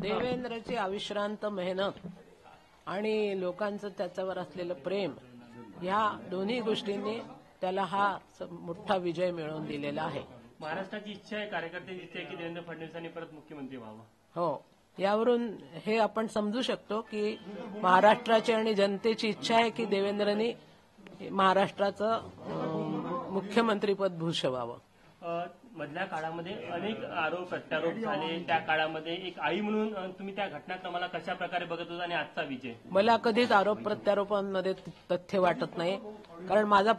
देवेंद्रची अविश्रांत मेहनत आणि लोकांचं त्याच्यावर असलेलं प्रेम, ह्या दोन्ही गोष्टींनी त्याला हा मोठा विजय मिळवून दिलेला आहे. महाराष्ट्राची इच्छा आहे, कार्यकर्त्यांची इच्छा आहे की देवेंद्र फडणवीसांनी परत मुख्यमंत्री व्हावं. हो, यावरून हे आपण समजू शकतो की महाराष्ट्राची आणि जनतेची इच्छा आहे की देवेंद्रनी महाराष्ट्राचं मुख्यमंत्रीपद भूषवावं. मधल्या काळामध्ये अनेक आरोप प्रत्यारोप झाले. त्या काळामध्ये एक आई म्हणून तुम्ही त्या घटनांना मला कशा प्रकारे बघत होता आणि आजचा विजय? मला कधीच आरोप प्रत्यारोपांमध्ये तथ्य वाटत नाही, कारण माझा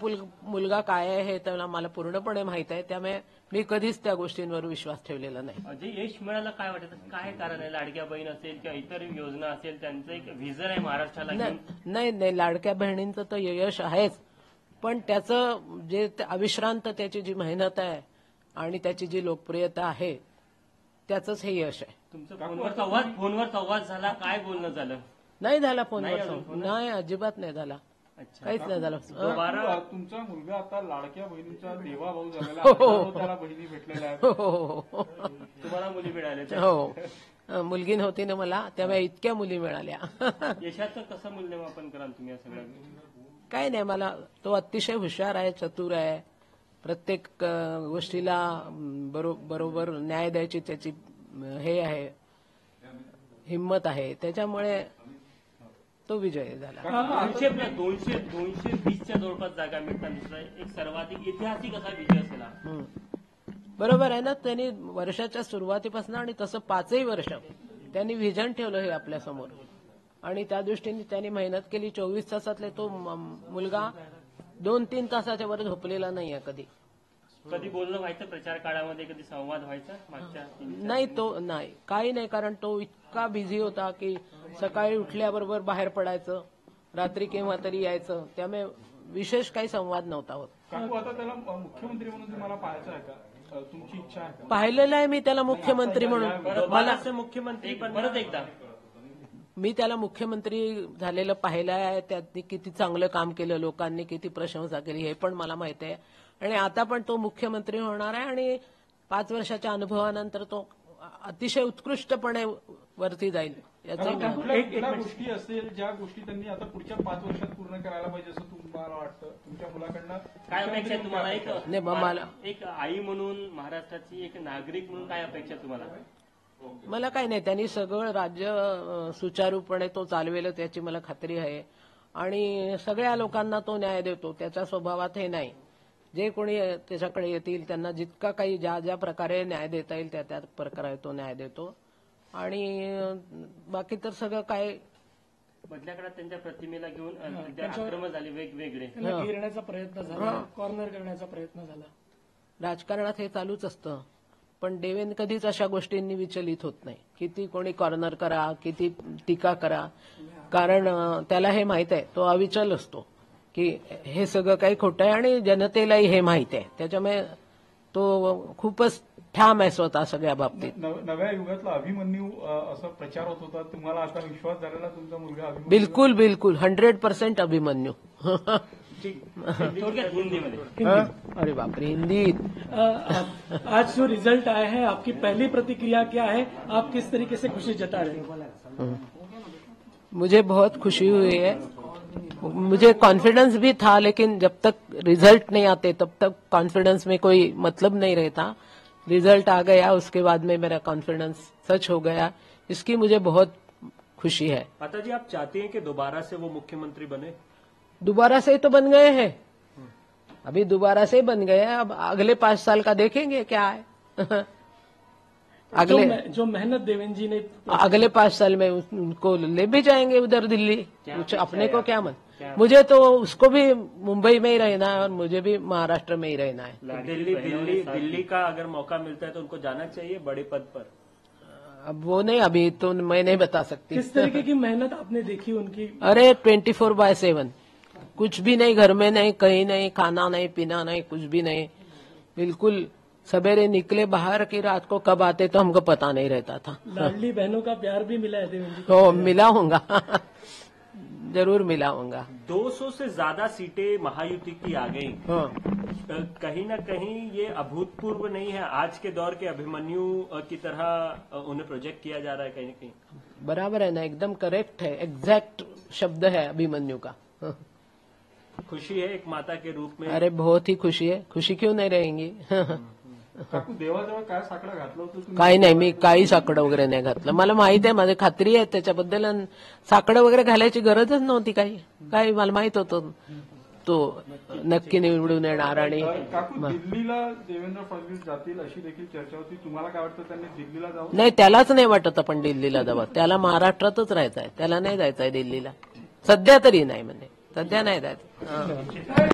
मुलगा काय आहे हे त्याला मला पूर्णपणे माहित आहे. त्यामुळे मी कधीच त्या गोष्टींवर विश्वास ठेवलेला नाही. जे यश मिळालं काय वाटतं, काय कारण आहे? लाडक्या बहीण असेल किंवा इतर योजना असेल, त्यांचं एक व्हिजन आहे महाराष्ट्राला घेऊन. नाही, लाडक्या बहिणींचं तर यश आहेच, पण त्याचं जे अविश्रांत त्याची जी मेहनत आहे आणि त्याची जी लोकप्रियता आहे त्याचंच हे यश आहे. तुमचं फोनवर संवाद झाला, काय बोलणं झालं? नाही झाला फोनवर संवाद, नाही, अजिबात नाही झाला. काहीच नाही झालं. तुमचा मुलगा आता लाडक्या बहिणीचा देवा भाऊ झालेला आहे, त्याला बहिणी भेटलेल्या आहेत. हो, तुम्हाला मुली मिळाल्या? हो, मुलगी नव्हती ना मला, त्यामुळे इतक्या मुली मिळाल्या. यशाचं कसं मूल्यमापन कराल तुम्ही या सगळ्या? काय नाही, मला तो अतिशय हुशार आहे, चतुर आहे, प्रत्येक गोष्टीला बरोबर न्याय द्यायची त्याची हे आहे, हिंमत आहे, त्याच्यामुळे तो विजय झाला. 220च्या जवळपास जागा मिळतात, दुसरा एक सर्वाधिक ऐतिहासिक असा विजय असेल. बरोबर आहे ना. त्यांनी वर्षाच्या सुरुवातीपासून आणि तसं 5ही वर्ष त्यांनी व्हिजन ठेवलं हे आपल्या समोर, आणि त्या दृष्टीने त्यांनी मेहनत केली. 24 तासातले तो मुलगा 2-3 तासाच्या वर झोपलेला नाहीये कधी. कधी बोलणं व्हायचं प्रचार काळामध्ये, कधी संवाद व्हायचा मागच्या? नाही, तो नाही, काही नाही, कारण तो इतका बिझी होता की सकाळी उठल्याबरोबर बाहेर पडायचं, रात्री केव्हा तरी यायचं, त्यामुळे विशेष काही संवाद नव्हता होत. काकू, आता त्याला मुख्यमंत्री म्हणून तुम्हाला पाहायचं आहे का? तुमची इच्छा आहे का? पाहिलेलं आहे मी त्याला मुख्यमंत्री म्हणून. मला मुख्यमंत्री परत एकदा मी त्याला मुख्यमंत्री झालेलं पाहिलं आहे. त्यांनी किती चांगलं काम केलं, लोकांनी किती प्रशंसा केली हे पण मला माहिती आहे. आणि आता पण तो मुख्यमंत्री होणार आहे आणि 5 वर्षाच्या अनुभवानंतर तो अतिशय उत्कृष्टपणे वरती जाईल. कुठल्या गोष्टी असेल ज्या गोष्टी त्यांनी आता पुढच्या 5 वर्षात पूर्ण करायला पाहिजे असं तुम्हाला वाटतं? तुमच्या मुलाकडनं काय अपेक्षा आहे तुम्हाला? मला एक आई म्हणून, महाराष्ट्राची एक नागरिक म्हणून काय अपेक्षा तुम्हाला? मला काही नाही, त्यांनी सगळं राज्य सुचारूपणे तो चालवेल त्याची मला खात्री आहे, आणि सगळ्या लोकांना तो न्याय देतो. त्याच्या स्वभावात हे नाही, जे कोणी त्याच्याकडे येतील त्यांना जितका काही ज्या प्रकारे न्याय देता येईल त्या प्रकारे तो न्याय देतो. आणि बाकी तर सगळं काय मधल्या काळात त्यांच्या प्रतिमेला घेऊन आक्रमण झाले वेगवेगळे, घेरण्याचा प्रयत्न झाला, कॉर्नर करण्याचा प्रयत्न झाला. राजकारणात हे चालूच असतं, पण देवेंद्र कधीच अशा गोष्टींनी विचलित होत नाही. किती कोणी कॉर्नर करा, किती टीका करा, कारण त्याला हे माहित आहे, तो अविचल असतो की हे सगळं काही खोटं आहे, आणि जनतेलाही हे माहित आहे. त्याच्यामुळे तो खूपच ठाम आहे स्वतः सगळ्या बाबतीत. नव्या युगातला अभिमन्यू असा प्रचार होत होता, तुम्हाला आता विश्वास झालेला तुमचा मुलगा अभिमन्यू? बिलकुल 100% अभिमन्यू. अरे बापरे, हिंदी. आज जो रिजल्ट आया है, आपकी पहली प्रतिक्रिया क्या है? आप किस तरीके से खुशी जता रहे हैं? मुझे बहुत खुशी हुई है. मुझे कॉन्फिडेंस भी था, लेकिन जब तक रिजल्ट नहीं आते तब तक कॉन्फिडेंस में कोई मतलब नहीं रहता. रिजल्ट आ गया, उसके बाद में मेरा कॉन्फिडेंस सच हो गया. इसकी मुझे बहुत खुशी है. माता जी, आप चाहती हैं कि दोबारा से वो मुख्यमंत्री बने? दोबारा से ही तो बन गए हैं, अभी दोबारा से ही बन गए हैं. अब अगले 5 साल का देखेंगे क्या है. जो मेहनत देवेंद्र जी ने अगले 5 साल में उनको ले भी जाएंगे उधर दिल्ली. कुछ अपने को क्या मन, मुझे तो उसको भी मुंबई में ही रहना है और मुझे भी महाराष्ट्र में ही रहना है. दिल्ली का अगर मौका मिलता है तो उनको जाना चाहिए बड़े पद पर? अब वो नहीं, अभी तो मैं नहीं बता सकती. किस तरीके की मेहनत आपने देखी उनकी? अरे 24/7, कुछ भी नहीं, घर में नहीं, कहीं नहीं, खाना नहीं, पीना नहीं, कुछ भी नहीं. बिल्कुल सवेरे निकले बाहर की रात को कब आते तो हमको पता नहीं रहता था. लाडली बहनों का प्यार भी मिला है देवेंद्र जी? तो मिला होगा. जरूर मिलाऊंगा। 200 से ज्यादा सीटें महायुति की आ गई। हाँ, कहीं ना कहीं ये अभूतपूर्व नहीं है? आज के दौर के अभिमन्यु की तरह उन्हें प्रोजेक्ट किया जा रहा है कहीं ना कहीं। बराबर है ना, एकदम करेक्ट है, एग्जैक्ट शब्द है अभिमन्यू का। हाँ। खुशी है एक माता के रूप में। अरे बहुत ही खुशी आहे, खुशी क्यों नाही रहेंगी। काकू देवाजवळ काय साकडं घातलं होतं तुम्ही? काही नाही, मी काही साकडं वगैरे नाही घातलं, मला माहित आहे, माझी खात्री आहे त्याच्याबद्दल, आणि साकडं वगैरे घालायची गरजच नव्हती काही मला माहित होतं तो नक्की निवडून येणार। आणि काकू दिल्लीला देवेंद्र फडणवीस जातील अशी देखील चर्चा होती, तुम्हाला काय वाटतं त्यांनी दिल्लीला जावं? नाही, त्यालाच नाही वाटत आपण दिल्लीला जावं, त्याला महाराष्ट्रातच राहायचं आहे, त्याला नाही जायचं आहे दिल्लीला, सध्या तरी नाही, म्हणजे सध्या नाही जायचं।